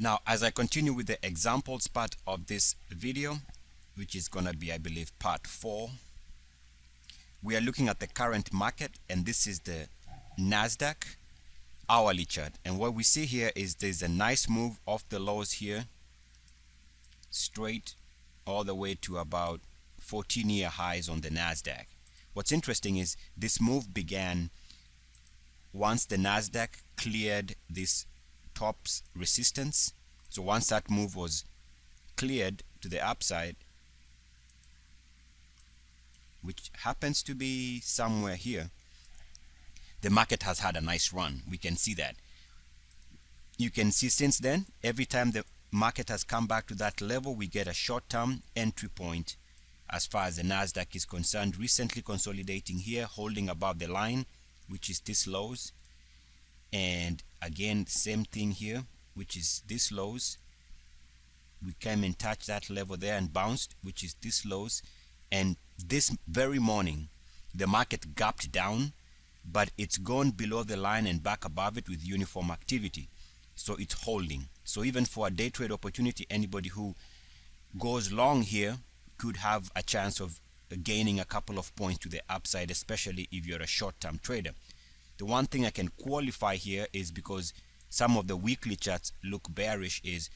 Now, as I continue with the examples part of this video, which is going to be, I believe, part 4, we are looking at the current market, and this is the Nasdaq hourly chart. And what we see here is there's a nice move off the lows here, straight all the way to about 14-year highs on the Nasdaq. What's interesting is this move began once the Nasdaq cleared this tops resistance. So once that move was cleared to the upside, which happens to be somewhere here, the market has had a nice run. We can see that. You can see since then, every time the market has come back to that level, we get a short-term entry point as far as the Nasdaq is concerned. Recently consolidating here, holding above the line, which is this lows, and again same thing here, which is this lows. We came and touched that level there and bounced, which is this lows. And this very morning the market gapped down, but it's gone below the line and back above it with uniform activity, so it's holding. So even for a day trade opportunity, anybody who goes long here could have a chance of gaining a couple of points to the upside, especially if you're a short-term trader. The one thing I can qualify here is, because some of the weekly charts look bearish, is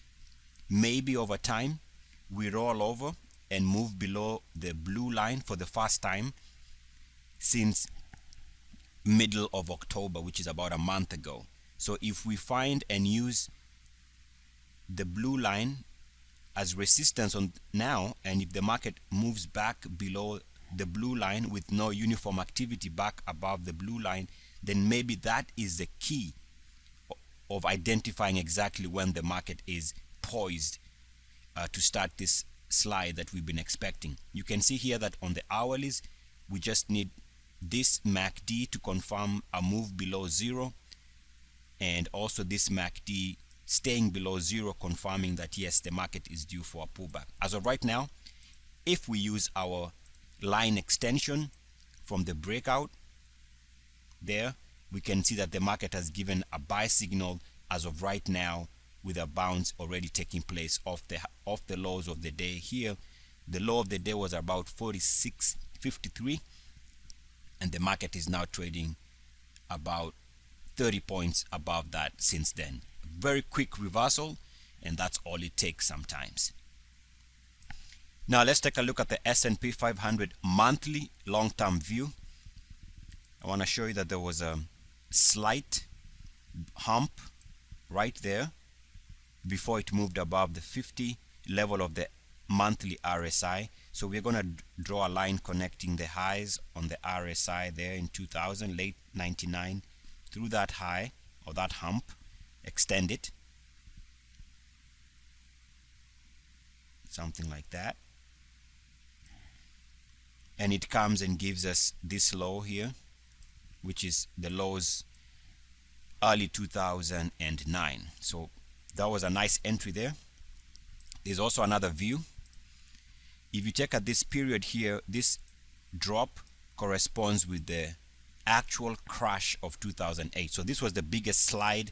maybe over time we roll over and move below the blue line for the first time since middle of October, which is about a month ago. So if we find and use the blue line as resistance on now, and if the market moves back below the blue line with no uniform activity back above the blue line, then maybe that is the key of identifying exactly when the market is poised to start this slide that we've been expecting. You can see here that on the hourlies, we just need this MACD to confirm a move below 0, and also this MACD staying below 0, confirming that yes, the market is due for a pullback. As of right now, if we use our line extension from the breakout there, we can see that the market has given a buy signal as of right now, with a bounce already taking place off the lows of the day here. The low of the day was about 46.53, and the market is now trading about 30 points above that since then. Very quick reversal, and that's all it takes sometimes. Now let's take a look at the S&P 500 monthly long-term view. I want to show you that there was a slight hump right there before it moved above the 50 level of the monthly RSI. So we're going to draw a line connecting the highs on the RSI there in 2000, late 99, through that high or that hump, extend it, something like that, and it comes and gives us this low here, which is the lows early 2009. So that was a nice entry there. There's also another view. If you check at this period here, this drop corresponds with the actual crash of 2008. So this was the biggest slide,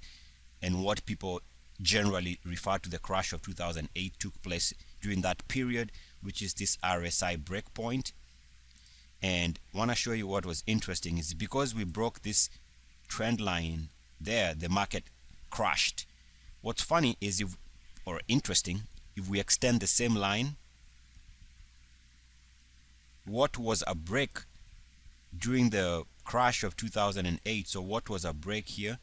and what people generally refer to the crash of 2008 took place during that period, which is this RSI breakpoint. And I want to show you what was interesting is, because we broke this trend line there, the market crashed. What's funny is, interesting, if we extend the same line, what was a break during the crash of 2008, so what was a break here,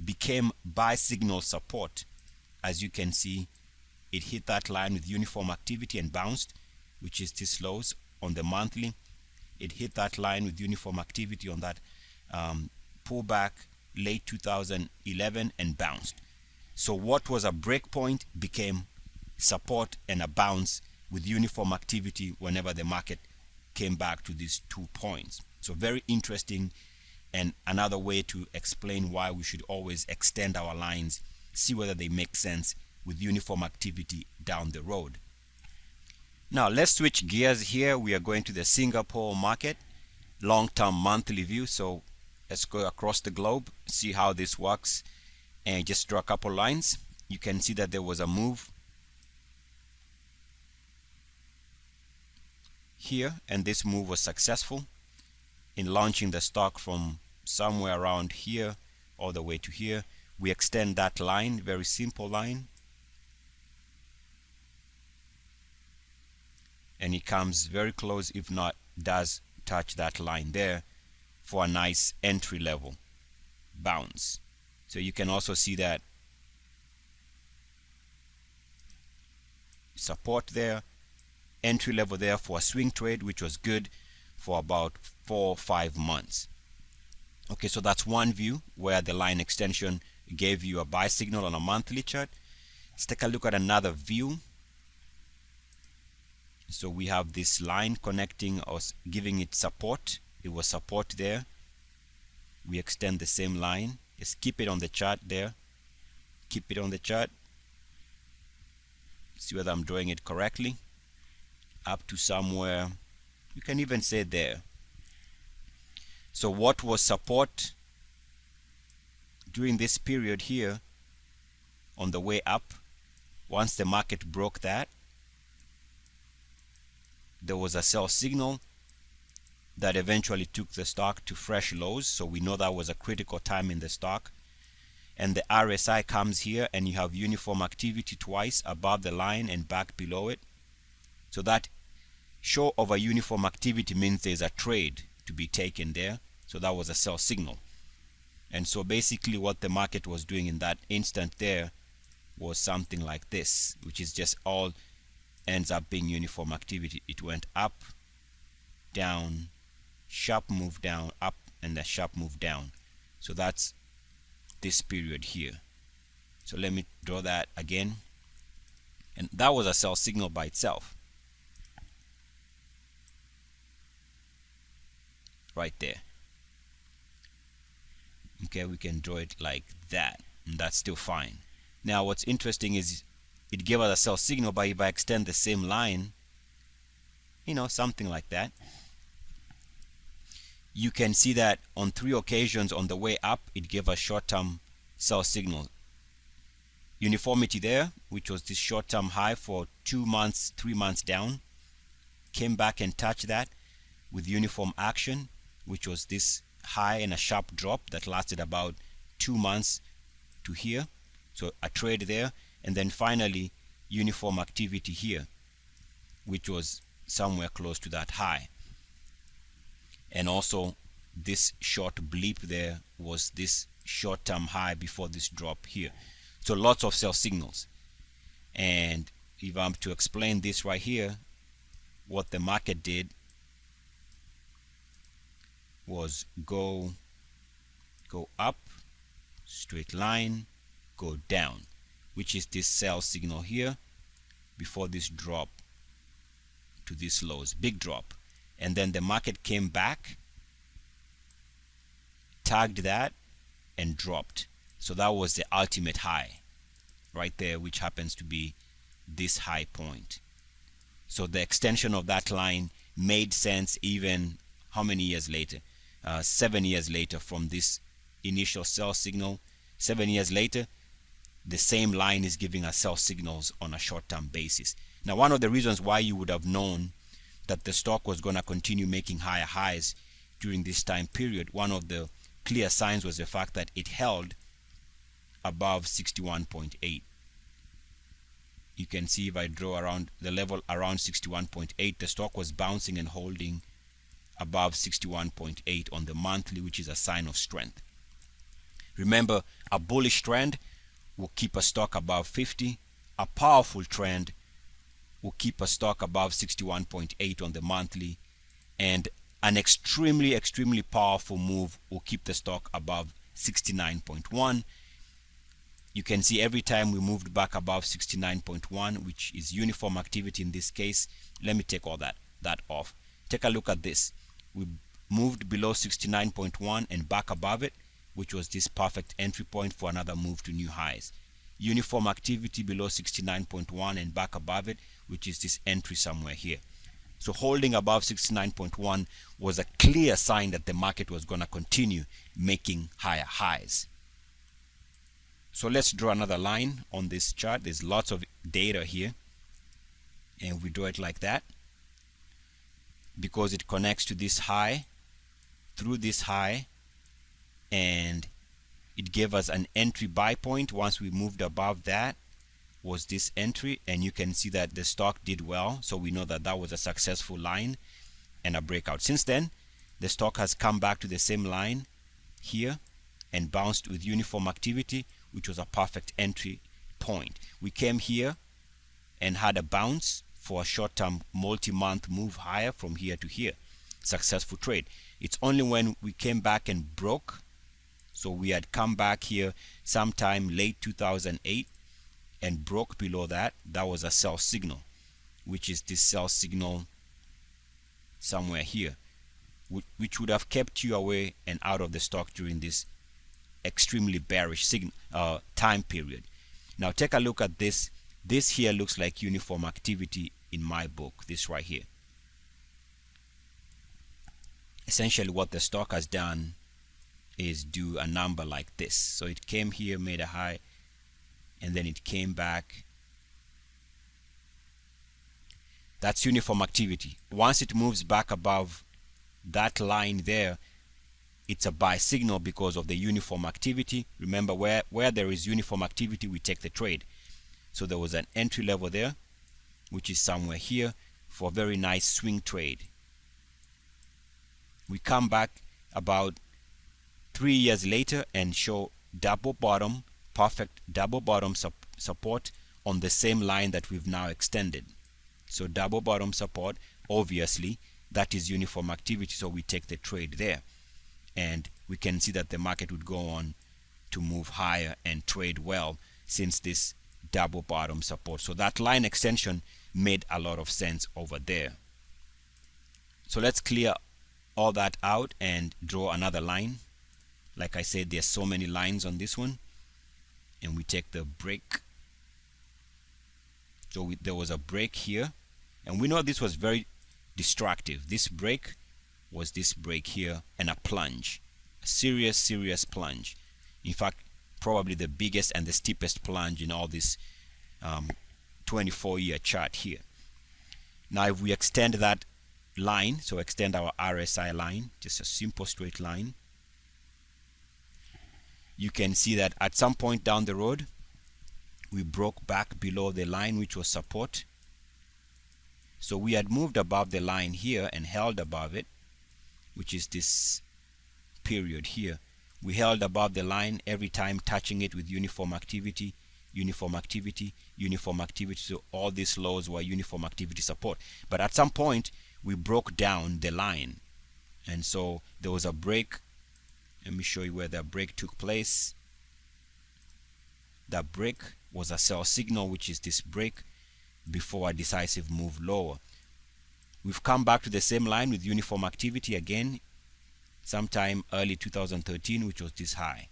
became buy signal support. As you can see, it hit that line with uniform activity and bounced, which is this lows on the monthly. It hit that line with uniform activity on that pullback late 2011 and bounced. So what was a break point became support and a bounce with uniform activity whenever the market came back to these 2 points. So very interesting, and another way to explain why we should always extend our lines, see whether they make sense with uniform activity down the road. Now let's switch gears here. We are going to the Singapore market long-term monthly view. So let's go across the globe, see how this works, and just draw a couple lines. you can see that there was a move here, and this move was successful in launching the stock from somewhere around here all the way to here. We extend that line, very simple line, and it comes very close, if not does touch that line there, for a nice entry level bounce. So you can also see that support there, entry level there for a swing trade, which was good for about 4 or 5 months. Okay, so that's one view where the line extension gave you a buy signal on a monthly chart. Let's take a look at another view. So we have this line connecting us, giving it support. It was support there. We extend the same line. Just keep it on the chart there. Keep it on the chart. See whether I'm drawing it correctly. Up to somewhere, you can even say there. So what was support during this period here on the way up? Once the market broke that, there was a sell signal that eventually took the stock to fresh lows. So we know that was a critical time in the stock. And the RSI comes here, and you have uniform activity twice above the line and back below it. So that show of a uniform activity means there's a trade to be taken there. So that was a sell signal. And so basically what the market was doing in that instant there was something like this, which is just all ends up being uniform activity. It went up, down, sharp move down, up, and a sharp move down. So that's this period here. So let me draw that again. And that was a sell signal by itself. Right there. Okay, we can draw it like that, and that's still fine. Now what's interesting is it gave us a sell signal, but if I extend the same line, you know, something like that, you can see that on 3 occasions on the way up, it gave a short-term sell signal. Uniformity there, which was this short-term high for 2 months, 3 months down, came back and touched that with uniform action, which was this high and a sharp drop that lasted about 2 months to here. So a trade there, and then finally uniform activity here, which was somewhere close to that high. And also this short blip there was this short-term high before this drop here. So lots of sell signals. And if I'm to explain this right here, what the market did was go up, straight line, go down, which is this sell signal here before this drop to these lows, big drop. And then the market came back, tagged that, and dropped. So that was the ultimate high right there, which happens to be this high point. So the extension of that line made sense even how many years later? 7 years later from this initial sell signal. 7 years later, the same line is giving us sell signals on a short-term basis. Now, one of the reasons why you would have known that the stock was going to continue making higher highs during this time period, one of the clear signs was the fact that it held above 61.8. You can see if I draw around the level around 61.8, the stock was bouncing and holding above 61.8 on the monthly, which is a sign of strength. Remember, a bullish trend will keep a stock above 50. A powerful trend will keep a stock above 61.8 on the monthly, and an extremely powerful move will keep the stock above 69.1. You can see every time we moved back above 69.1, which is uniform activity in this case. Let me take all that off. Take a look at this. We moved below 69.1 and back above it, which was this perfect entry point for another move to new highs. Uniform activity below 69.1 and back above it, which is this entry somewhere here. So holding above 69.1 was a clear sign that the market was going to continue making higher highs. So let's draw another line on this chart. There's lots of data here, and we draw it like that because it connects to this high, through this high, and it gave us an entry buy point. Once we moved above that was this entry, and you can see that the stock did well, so we know that that was a successful line and a breakout. Since then, the stock has come back to the same line here and bounced with uniform activity, which was a perfect entry point. We came here and had a bounce for a short-term multi-month move higher from here to here. Successful trade. It's only when we came back and broke, so we had come back here sometime late 2008 and broke below that. That was a sell signal, which is this sell signal somewhere here, which would have kept you away and out of the stock during this extremely bearish time period. Now take a look at this. This here looks like uniform activity in my book, this right here. Essentially what the stock has done is do a number like this. So it came here, made a high, and then it came back. That's uniform activity. Once it moves back above that line there, it's a buy signal because of the uniform activity. Remember, where there is uniform activity, we take the trade. So there was an entry level there, which is somewhere here, for a very nice swing trade. We come back about 3 years later and show double bottom, perfect double bottom support on the same line that we've now extended. So double bottom support, obviously that is uniform activity, so we take the trade there, and we can see that the market would go on to move higher and trade well since this double bottom support. So that line extension made a lot of sense over there. So let's clear all that out and draw another line. Like I said, there's so many lines on this one, and we take the break. So there was a break here, and we know this was very destructive. This break was this break here, and a plunge, a serious plunge. In fact, probably the biggest and the steepest plunge in all this 24-year chart here. Now if we extend that line, so extend our RSI line, just a simple straight line, you can see that at some point down the road we broke back below the line, which was support. So we had moved above the line here and held above it, which is this period here. We held above the line every time, touching it with uniform activity, uniform activity, uniform activity. So all these lows were uniform activity support. But at some point we broke down the line, and so there was a break. Let me show you where that break took place. That break was a sell signal, which is this break before a decisive move lower. We've come back to the same line with uniform activity again sometime early 2013, which was this high,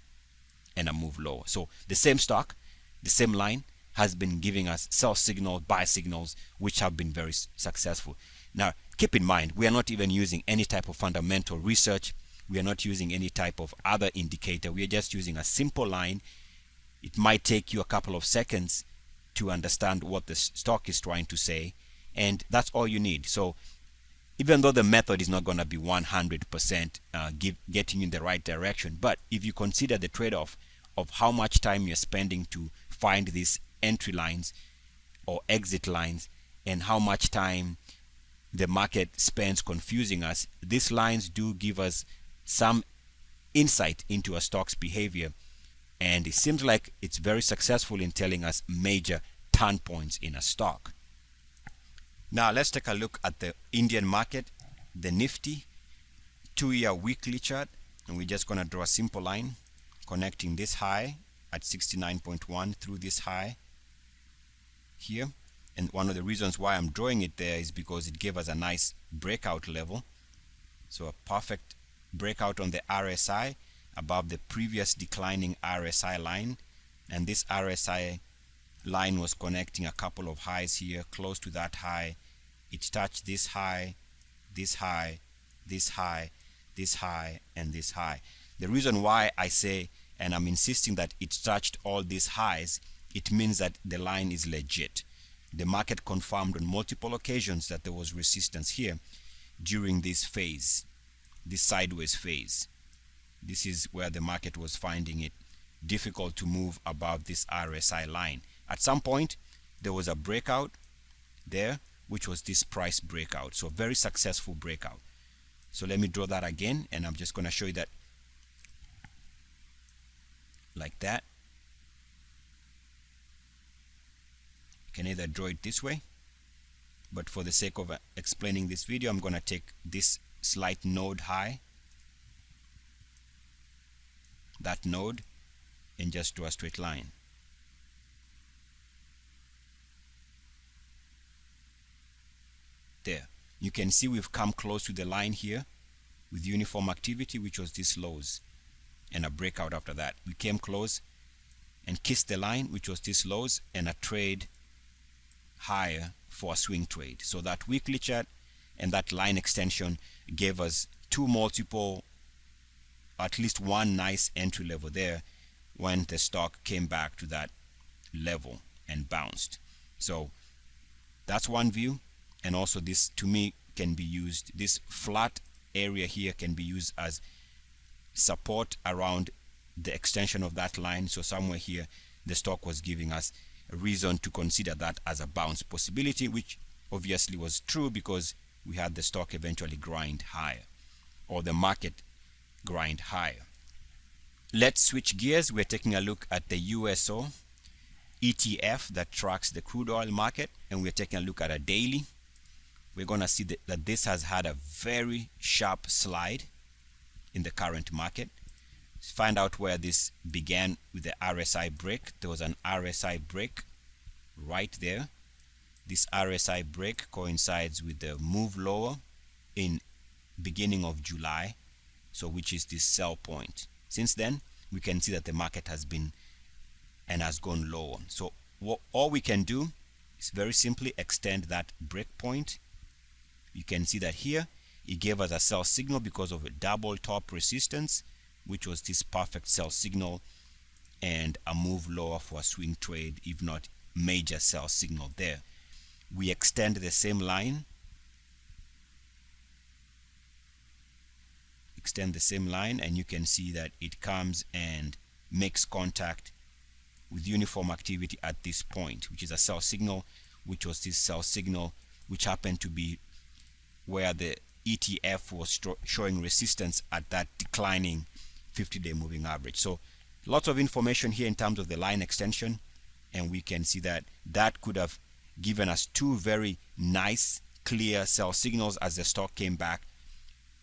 and a move lower. So the same stock, the same line, has been giving us sell signals, buy signals, which have been very successful. Now keep in mind, we are not even using any type of fundamental research. We are not using any type of other indicator. We are just using a simple line. It might take you a couple of seconds to understand what the stock is trying to say, and that's all you need. So even though the method is not going to be 100% getting you in the right direction, but if you consider the trade-off of how much time you're spending to find these entry lines or exit lines, and how much time the market spends confusing us, these lines do give us some insight into a stock's behavior, and it seems like it's very successful in telling us major turn points in a stock. Now let's take a look at the Indian market, the Nifty 2-year weekly chart, and we're just going to draw a simple line connecting this high at 69.1 through this high here. And one of the reasons why I'm drawing it there is because it gave us a nice breakout level. So a perfect breakout on the RSI above the previous declining RSI line, and this RSI line was connecting a couple of highs here close to that high. It touched this high, this high, this high, this high, and this high. The reason why I say and I'm insisting that it touched all these highs, it means that the line is legit. The market confirmed on multiple occasions that there was resistance here during this phase, this sideways phase. This is where the market was finding it difficult to move above this RSI line. At some point, there was a breakout there, which was this price breakout. So very successful breakout. So let me draw that again, and I'm just going to show you that like that. You can either draw it this way, but for the sake of explaining this video, I'm going to take this slight node high, that node, and just draw a straight line. There. You can see we've come close to the line here with uniform activity, which was this lows, and a breakout after that. We came close and kissed the line, which was this lows, and a trade higher for a swing trade. So that weekly chart and that line extension gave us two multiple, at least one nice entry level there when the stock came back to that level and bounced. So that's one view. And also this, to me, can be used, this flat area here can be used as support around the extension of that line. So somewhere here the stock was giving us a reason to consider that as a bounce possibility, which obviously was true because we had the stock eventually grind higher, or the market grind higher. Let's switch gears. We're taking a look at the USO ETF that tracks the crude oil market, and we're taking a look at a daily. We're going to see that this has had a very sharp slide in the current market. Let's find out where this began with the RSI break. There was an RSI break right there. This RSI break coincides with the move lower in beginning of July, so which is this sell point. Since then, we can see that the market has been and has gone lower. So all we can do is very simply extend that break point. You can see that here it gave us a sell signal because of a double top resistance, which was this perfect sell signal, and a move lower for a swing trade, if not major sell signal there. We extend the same line, and you can see that it comes and makes contact with uniform activity at this point, which is a sell signal, which was this sell signal, which happened to be where the ETF was showing resistance at that declining 50-day moving average. So lots of information here in terms of the line extension, and we can see that that could have given us two very nice clear sell signals as the stock came back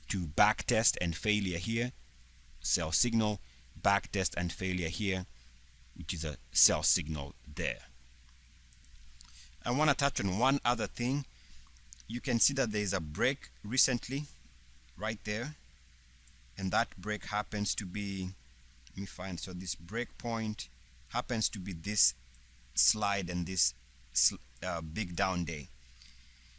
to back test and failure here, sell signal, back test and failure here, which is a sell signal there. I want to touch on one other thing. You can see that there is a break recently right there, and that break happens to be, let me find, so this break point happens to be this slide and this big down day.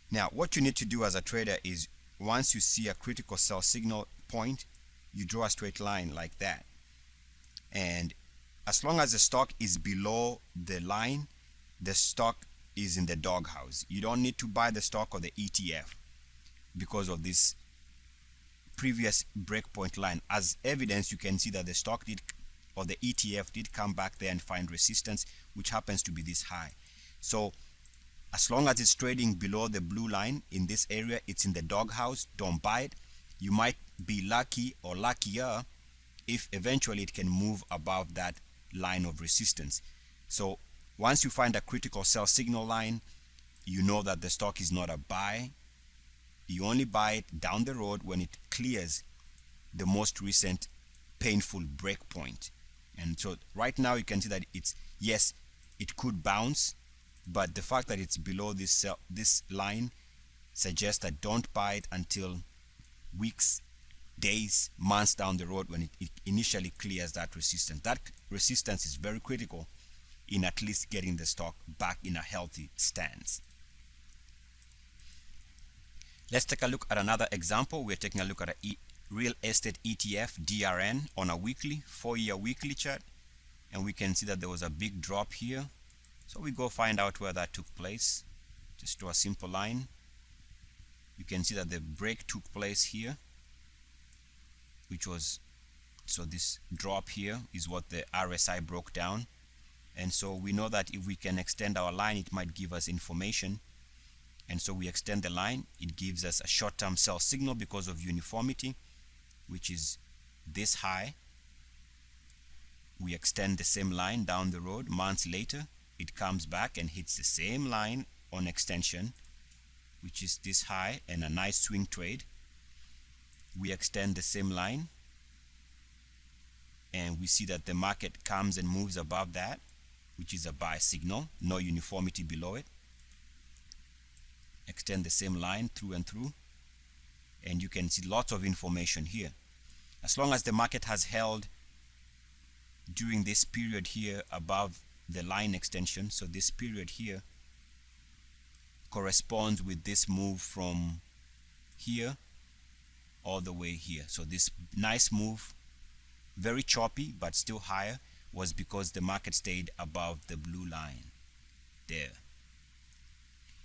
Now what you need to do as a trader is, once you see a critical sell signal point, you draw a straight line like that, and as long as the stock is below the line, the stock is in the doghouse. You don't need to buy the stock or the ETF because of this previous breakpoint line. As evidence, you can see that the stock did, or the ETF did, come back there and find resistance, which happens to be this high. So as long as it's trading below the blue line in this area, it's in the doghouse. Don't buy it. You might be lucky or luckier if eventually it can move above that line of resistance. So once you find a critical sell signal line, you know that the stock is not a buy. You only buy it down the road when it clears the most recent painful break point. And so right now you can see that it's, yes, it could bounce, but the fact that it's below this line suggests that don't buy it until weeks, days, months down the road when it initially clears that resistance. That resistance is very critical in at least getting the stock back in a healthy stance. Let's take a look at another example. We're taking a look at real estate ETF DRN on a weekly 4-year weekly chart, and we can see that there was a big drop here. So we go find out where that took place. Just draw a simple line. You can see that the break took place here, which was, so this drop here is what the RSI broke down. And so we know that if we can extend our line, it might give us information. And so we extend the line. It gives us a short-term sell signal because of uniformity, which is this high. We extend the same line down the road. Months later, it comes back and hits the same line on extension, which is this high, and a nice swing trade. We extend the same line, and we see that the market comes and moves above that, which is a buy signal, no uniformity below it. Extend the same line through and through, and you can see lots of information here. As long as the market has held during this period here above the line extension, so this period here corresponds with this move from here all the way here. So this nice move, very choppy but still higher, was because the market stayed above the blue line there.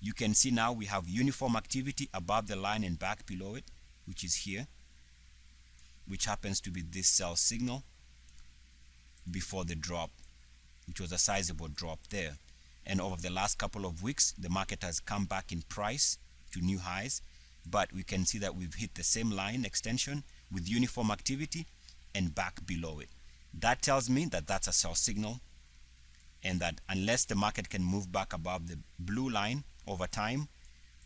You can see now we have uniform activity above the line and back below it, which is here, which happens to be this sell signal before the drop, which was a sizable drop there. And over the last couple of weeks, the market has come back in price to new highs, but we can see that we've hit the same line extension with uniform activity and back below it. That tells me that that's a sell signal, and that unless the market can move back above the blue line over time,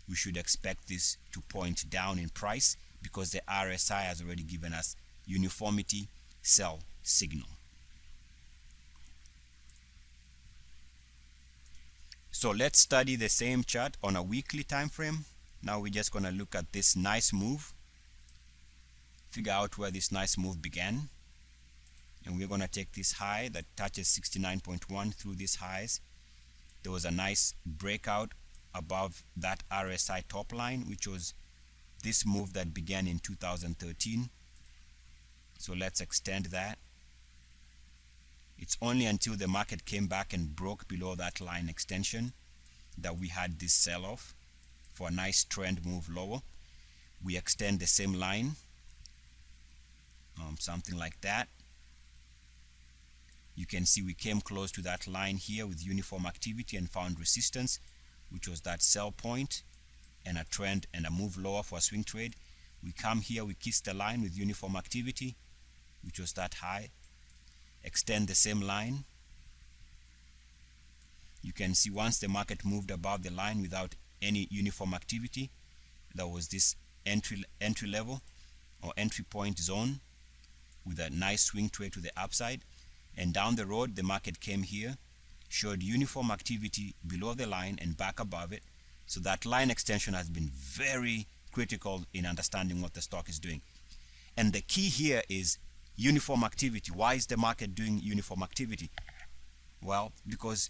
we should expect this to point down in price, because the RSI has already given us uniformity sell signal. So let's study the same chart on a weekly time frame. Now we're just going to look at this nice move, figure out where this nice move began, and we're going to take this high that touches 69.1 through these highs. There was a nice breakout above that RSI top line, which was this move that began in 2013. So let's extend that. It's only until the market came back and broke below that line extension that we had this sell-off for a nice trend move lower. We extend the same line, something like that. You can see we came close to that line here with uniform activity and found resistance, which was that sell point, and a trend and a move lower for a swing trade. We come here, we kiss the line with uniform activity, which was that high. Extend the same line. You can see once the market moved above the line without any uniform activity, there was this entry level or entry point zone with a nice swing trade to the upside. And down the road, the market came here, showed uniform activity below the line and back above it. So that line extension has been very critical in understanding what the stock is doing. And the key here is uniform activity. Why is the market doing uniform activity? Well, because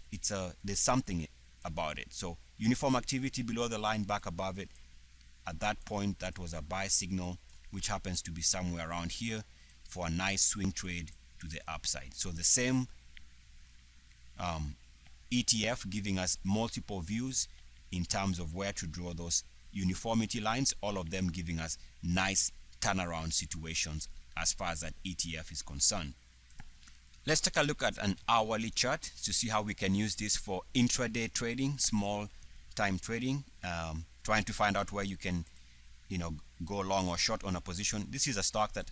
there's something about it. So uniform activity below the line, back above it. At that point, that was a buy signal, which happens to be somewhere around here for a nice swing trade to the upside. So the same ETF giving us multiple views in terms of where to draw those uniformity lines, all of them giving us nice turnaround situations as far as that ETF is concerned. Let's take a look at an hourly chart to see how we can use this for intraday trading, small time trading, trying to find out where you can go long or short on a position. This is a stock that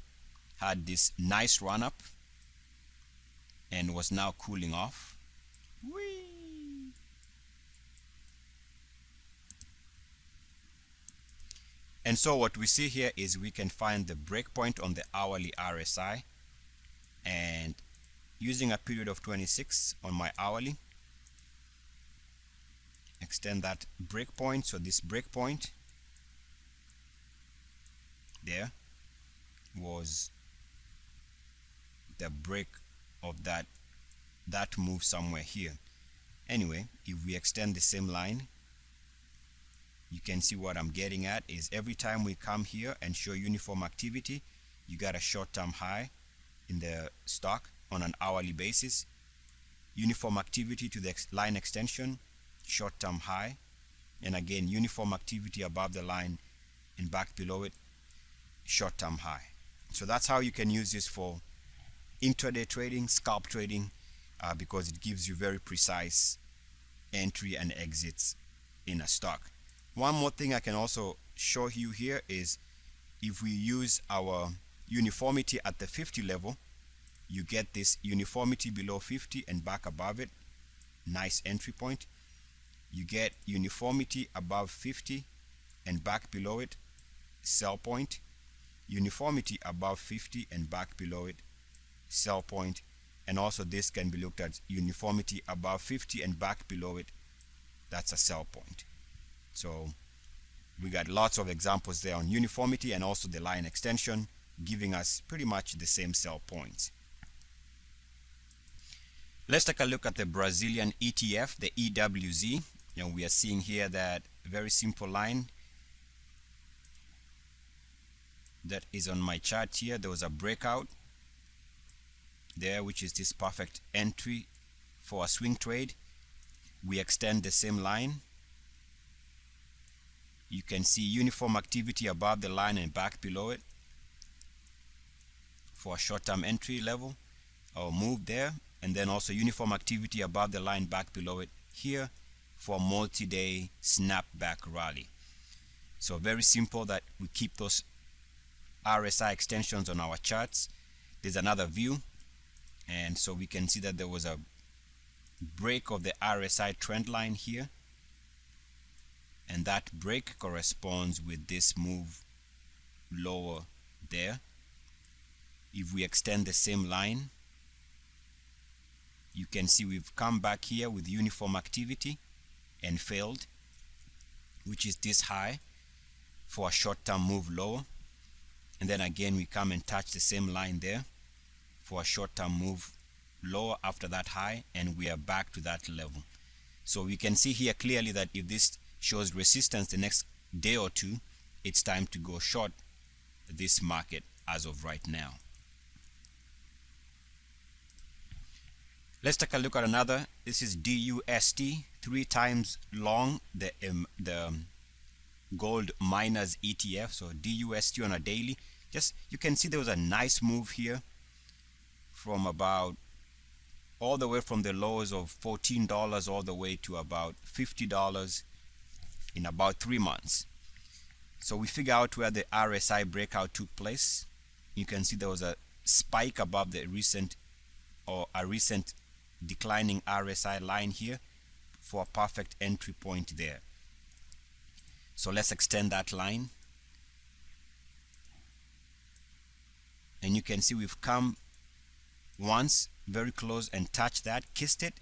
had this nice run up and was now cooling off. Whee! And so what we see here is we can find the breakpoint on the hourly RSI, and using a period of 26 on my hourly, extend that breakpoint. So this breakpoint there was the break of that move somewhere here. Anyway, if we extend the same line, you can see what I'm getting at is every time we come here and show uniform activity, you got a short-term high in the stock on an hourly basis. Uniform activity to the line extension, short-term high, and again uniform activity above the line and back below it, short-term high. So that's how you can use this for intraday trading, scalp trading, because it gives you very precise entry and exits in a stock. One more thing I can also show you here is if we use our uniformity at the 50 level, you get this uniformity below 50 and back above it, nice entry point. You get uniformity above 50 and back below it, sell point. Uniformity above 50 and back below it, sell point. And also this can be looked at uniformity above 50 and back below it, that's a sell point. So we got lots of examples there on uniformity and also the line extension, giving us pretty much the same sell points. Let's take a look at the Brazilian ETF, the EWZ. We are seeing here that very simple line that is on my chart here. There was a breakout there, which is this perfect entry for a swing trade. We extend the same line. You can see uniform activity above the line and back below it for a short-term entry level or move there, and then also uniform activity above the line, back below it here for a multi-day snapback rally. So very simple that we keep those RSI extensions on our charts. There's another view, and so we can see that there was a break of the RSI trend line here, and that break corresponds with this move lower there. If we extend the same line, you can see we've come back here with uniform activity and failed, which is this high for a short-term move lower, and then again we come and touch the same line there for a short-term move lower after that high, and we are back to that level. So we can see here clearly that if this shows resistance the next day or two, it's time to go short this market as of right now. Let's take a look at another. This is DUST, 3 times long, the gold miners ETF. So DUST on a daily, just you can see there was a nice move here from about all the way from the lows of $14 all the way to about $50 in about 3 months. So we figure out where the RSI breakout took place. You can see there was a spike above the recent declining RSI line here for a perfect entry point there. So let's extend that line, and you can see we've come once very close and touched that, kissed it.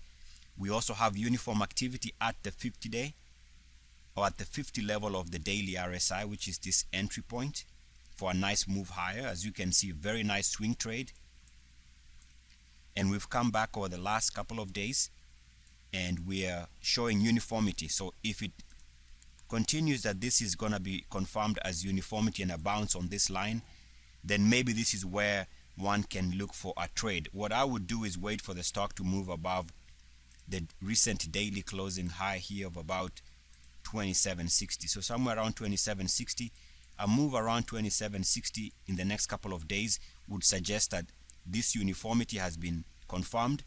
We also have uniform activity at the 50-day or at the 50 level of the daily RSI, which is this entry point for a nice move higher. As you can see, very nice swing trade. And we've come back over the last couple of days and we are showing uniformity. So if it continues that this is going to be confirmed as uniformity and a bounce on this line, then maybe this is where one can look for a trade. What I would do is wait for the stock to move above the recent daily closing high here of about 2760. So somewhere around 2760, a move around 2760 in the next couple of days would suggest that this uniformity has been confirmed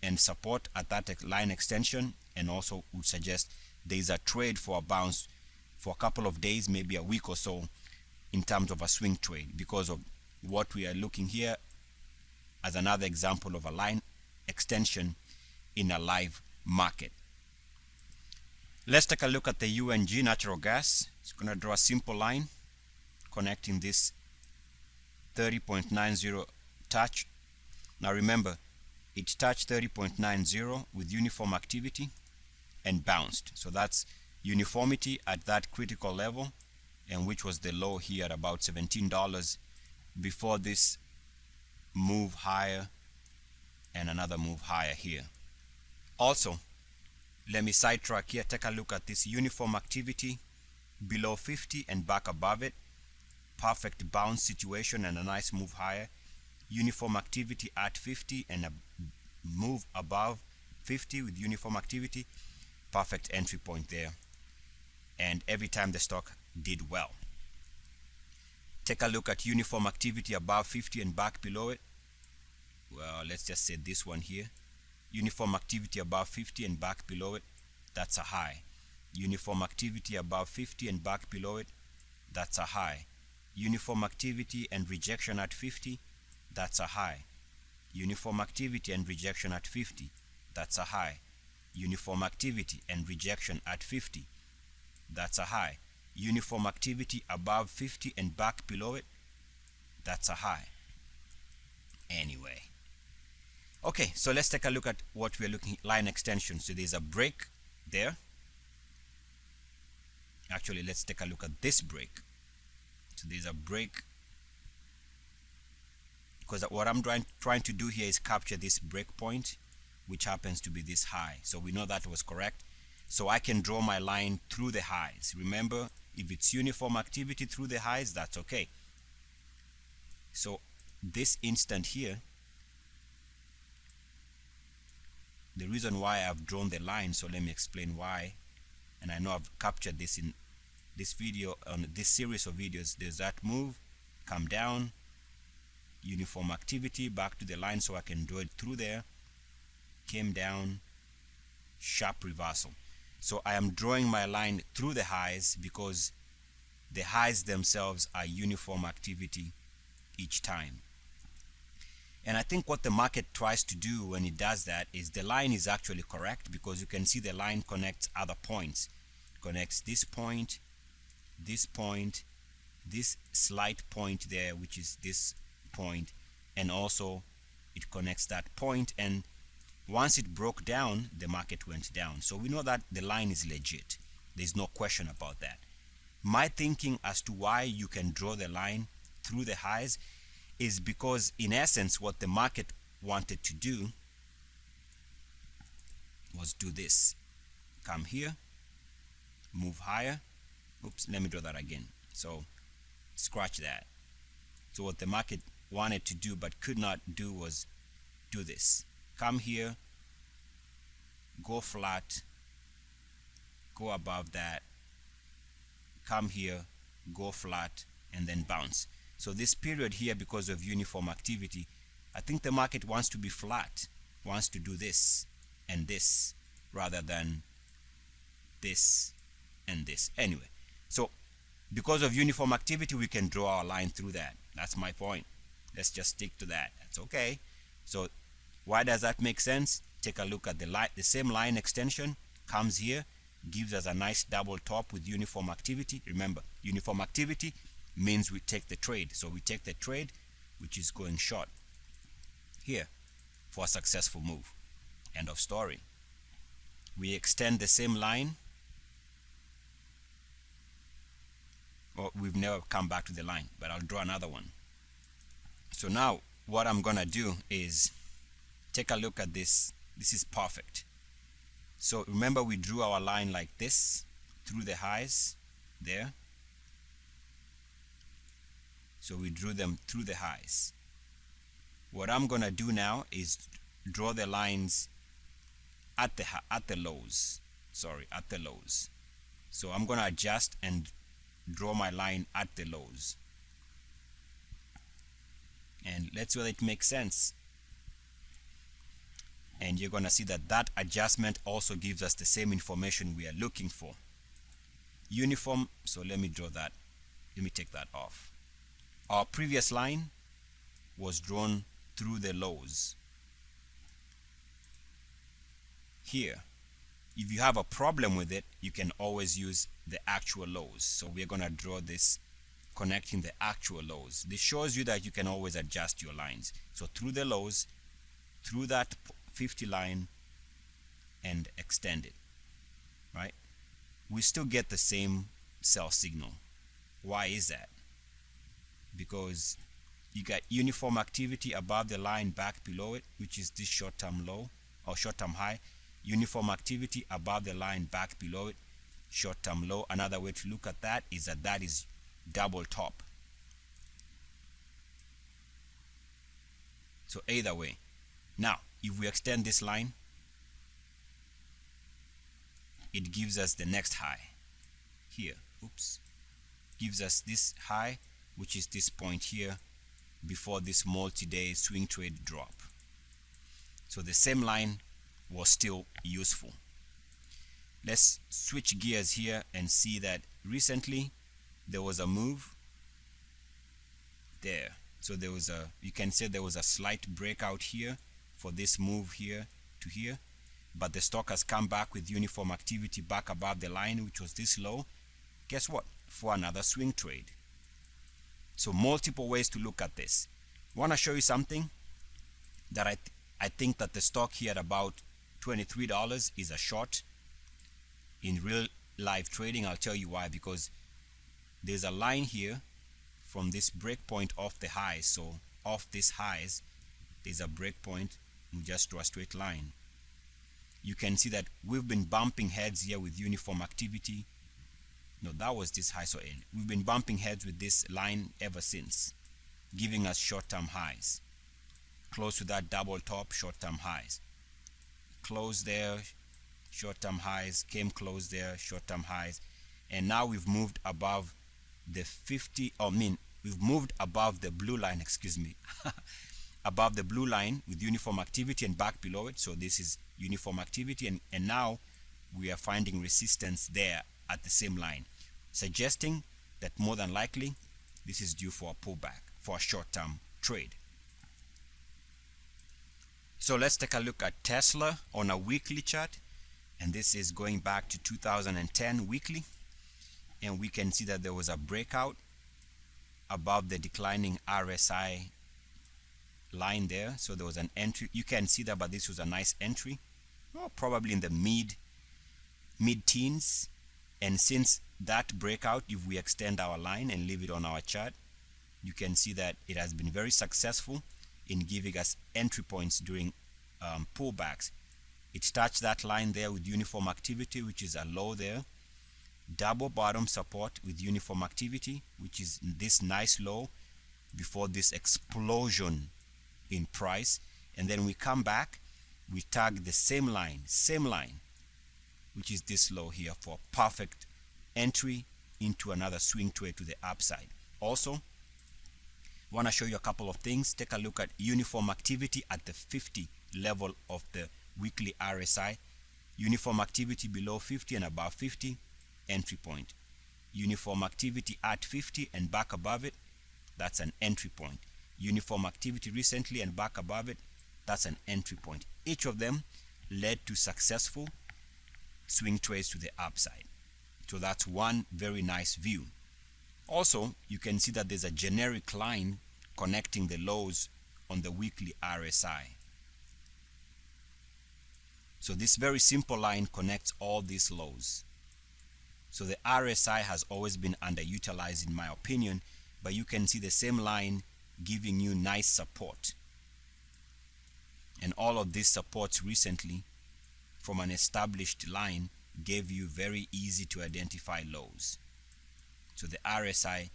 and support at that line extension, and also would suggest there is a trade for a bounce for a couple of days, maybe a week or so, in terms of a swing trade, because of what we are looking here as another example of a line extension in a live market. Let's take a look at the UNG natural gas. It's going to draw a simple line connecting this 30.90 touch. Now remember, it touched 30.90 with uniform activity and bounced. So that's uniformity at that critical level, and which was the low here at about $17 before this move higher and another move higher here. Also, let me sidetrack here. Take a look at this uniform activity below 50 and back above it. perfect bounce situation and a nice move higher. Uniform activity at 50 and a move above 50 with uniform activity. Perfect entry point there. And every time the stock did well. Take a look at uniform activity above 50 and back below it. Well, let's just say this one here. Uniform activity above 50 and back below it. That's a high. Uniform activity above 50 and back below it. That's a high. Uniform activity and rejection at 50. That's a high. Uniform activity and rejection at 50. That's a high. Uniform activity and rejection at 50. That's a high. Uniform activity above 50 and back below it. That's a high. Anyway. Okay, so let's take a look at what we're looking at, line extension. So there's a break there. Actually, let's take a look at this break. So there's a break, because what I'm trying to do here is capture this break point, which happens to be this high. So we know that was correct. So I can draw my line through the highs. Remember, if it's uniform activity through the highs, that's okay. So this instant here, the reason why I've drawn the line, so let me explain why. And I know I've captured this in this video, on this series of videos. There's that move, come down, uniform activity, back to the line, so I can draw it through there, came down, sharp reversal. So I am drawing my line through the highs because the highs themselves are uniform activity each time. And I think what the market tries to do when it does that is the line is actually correct, because you can see the line connects other points. Connects this point, this slight point there, which is this point, and also it connects that point. And once it broke down, the market went down. So we know that the line is legit. There's no question about that. My thinking as to why you can draw the line through the highs is because, in essence, what the market wanted to do was do this. Come here, move higher. Oops, let me draw that again. So scratch that. So what the market wanted to do but could not do was do this. Come here, go flat, go above that, come here, go flat, and then bounce. So this period here, because of uniform activity, I think the market wants to be flat, wants to do this and this rather than this and this. Anyway, so because of uniform activity, we can draw our line through that. That's my point. Let's just stick to that. That's okay. So why does that make sense? Take a look at the same line extension comes here, gives us a nice double top with uniform activity. Remember, uniform activity means we take the trade. So we take the trade, which is going short here for a successful move. End of story. We extend the same line. Well, we've never come back to the line, but I'll draw another one. So now what I'm gonna do is take a look at this. This is perfect. So remember, we drew our line like this through the highs there. So we drew them through the highs. What I'm gonna do now is draw the lines at the lows. Sorry, at the lows. So I'm gonna adjust and draw my line at the lows. And let's see whether it makes sense. And you're gonna see that that adjustment also gives us the same information we are looking for. Uniform. So let me draw that. Let me take that off. Our previous line was drawn through the lows. Here, if you have a problem with it, you can always use the actual lows. So we're going to draw this connecting the actual lows. This shows you that you can always adjust your lines. So through the lows, through that 50 line, and extend it, right? We still get the same sell signal. Why is that? Because you got uniform activity above the line, back below it, which is this short-term low or short-term high. Uniform activity above the line, back below it, short-term low. Another way to look at that is that is double top. So either way. Now if we extend this line, it gives us the next high here. Oops. Gives us this high, which is this point here before this multi-day swing trade drop. So the same line was still useful. Let's switch gears here and see that recently there was a move there. So there was a, you can say there was a slight breakout here for this move here to here, but the stock has come back with uniform activity back above the line, which was this low. Guess what? For another swing trade. So multiple ways to look at this. I want to show you something that I think that the stock here at about $23 is a short in real live trading. I'll tell you why, because there's a line here from this break point off the highs. So off these highs there's a break point. We just draw a straight line. You can see that we've been bumping heads here with uniform activity. No, that was this high. So we've been bumping heads with this line ever since, giving us short-term highs close to that double top. Short-term highs close there, short-term highs came close there, short-term highs, and now we've moved above the 50, we've moved above the blue line, excuse me, above the blue line with uniform activity and back below it. So this is uniform activity, and now we are finding resistance there at the same line, suggesting that more than likely this is due for a pullback for a short-term trade. So let's take a look at Tesla on a weekly chart, and this is going back to 2010 weekly, and we can see that there was a breakout above the declining RSI line there. So there was an entry, you can see that, but this was a nice entry, probably in the mid-teens. And since that breakout, if we extend our line and leave it on our chart, you can see that it has been very successful in giving us entry points during pullbacks. It touched that line there with uniform activity, which is a low there, double bottom support with uniform activity, which is this nice low before this explosion in price, and then we come back, we tag the same line, which is this low here, for perfect entry into another swing trade to the upside. Also, want to show you a couple of things. Take a look at uniform activity at the 50 level of the weekly RSI. Uniform activity below 50 and above 50, entry point. Uniform activity at 50 and back above it, that's an entry point. Uniform activity recently and back above it, that's an entry point. Each of them led to successful swing trades to the upside. So that's one very nice view. Also, you can see that there's a generic line connecting the lows on the weekly RSI. So this very simple line connects all these lows. So the RSI has always been underutilized in my opinion, but you can see the same line giving you nice support. And all of these supports recently from an established line gave you very easy to identify lows. So the RSI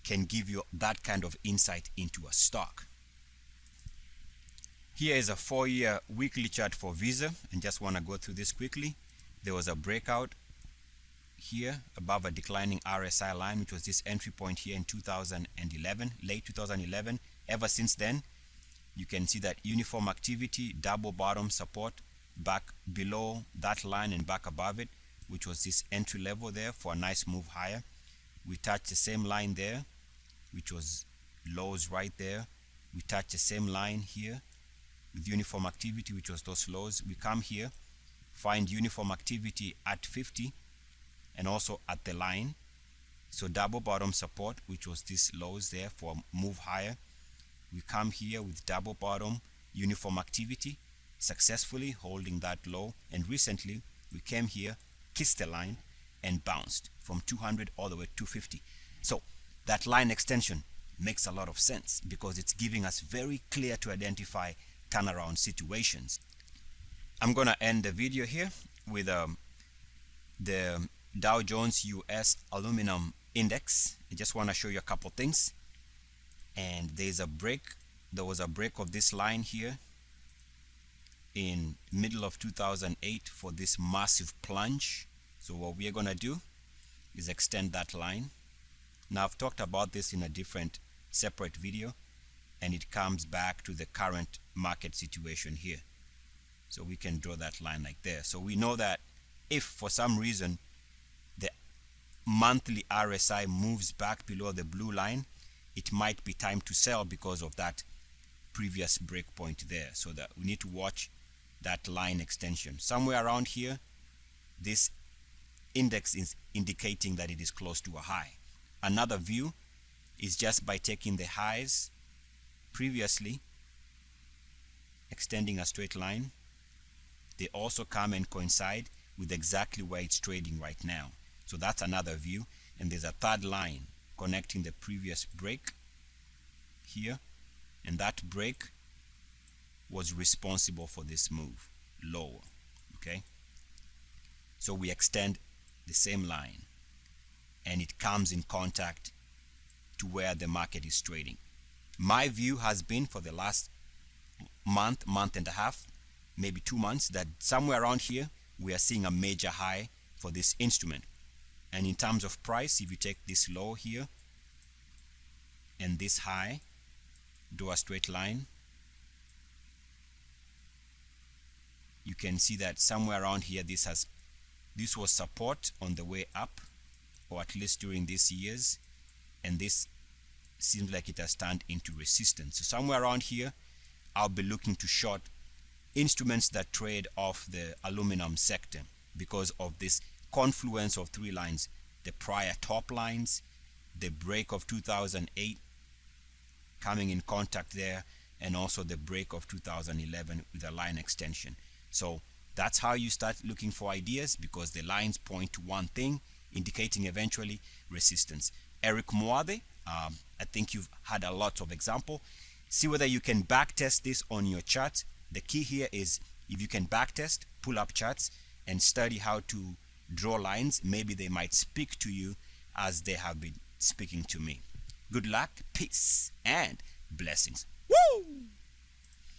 can give you that kind of insight into a stock. Here is a 4-year weekly chart for Visa, and just want to go through this quickly. There was a breakout here above a declining RSI line, which was this entry point here in 2011, late 2011. Ever since then, you can see that uniform activity, double bottom support back below that line and back above it, which was this entry level there for a nice move higher. We touched the same line there, which was lows right there. We touched the same line here with uniform activity, which was those lows. We come here, find uniform activity at 50 and also at the line. So double bottom support, which was this lows there for a move higher. We come here with double bottom uniform activity, successfully holding that low, and recently we came here, kissed the line and bounced from 200 all the way to 250. So that line extension makes a lot of sense because it's giving us very clear to identify turnaround situations. I'm gonna end the video here with the Dow Jones US Aluminum Index. I just want to show you a couple things, and there's a break there was a break of this line here in middle of 2008 for this massive plunge. So what we are going to do is extend that line. Now I've talked about this in a different separate video, and it comes back to the current market situation here. So we can draw that line like there. So we know that if for some reason the monthly RSI moves back below the blue line, it might be time to sell because of that previous break point there. So that we need to watch that line extension. Somewhere around here, this index is indicating that it is close to a high. Another view is just by taking the highs previously, extending a straight line. They also come and coincide with exactly where it's trading right now. So that's another view. And there's a third line connecting the previous break here, and that break was responsible for this move lower. Okay, so we extend the same line and it comes in contact to where the market is trading. My view has been for the last month and a half, maybe 2 months, that somewhere around here we are seeing a major high for this instrument. And in terms of price, if you take this low here and this high, do a straight line, you can see that somewhere around here this was support on the way up, or at least during these years, and this seems like it has turned into resistance. So somewhere around here I'll be looking to short instruments that trade off the aluminum sector because of this confluence of three lines: the prior top lines, the break of 2008 coming in contact there, and also the break of 2011 with a line extension. So that's how you start looking for ideas, because the lines point to one thing, indicating eventually resistance. Eric Muade, I think you've had a lot of example. See whether you can backtest this on your chart. The key here is, if you can backtest, pull up charts and study how to draw lines. Maybe they might speak to you as they have been speaking to me. Good luck, peace, and blessings. Woo!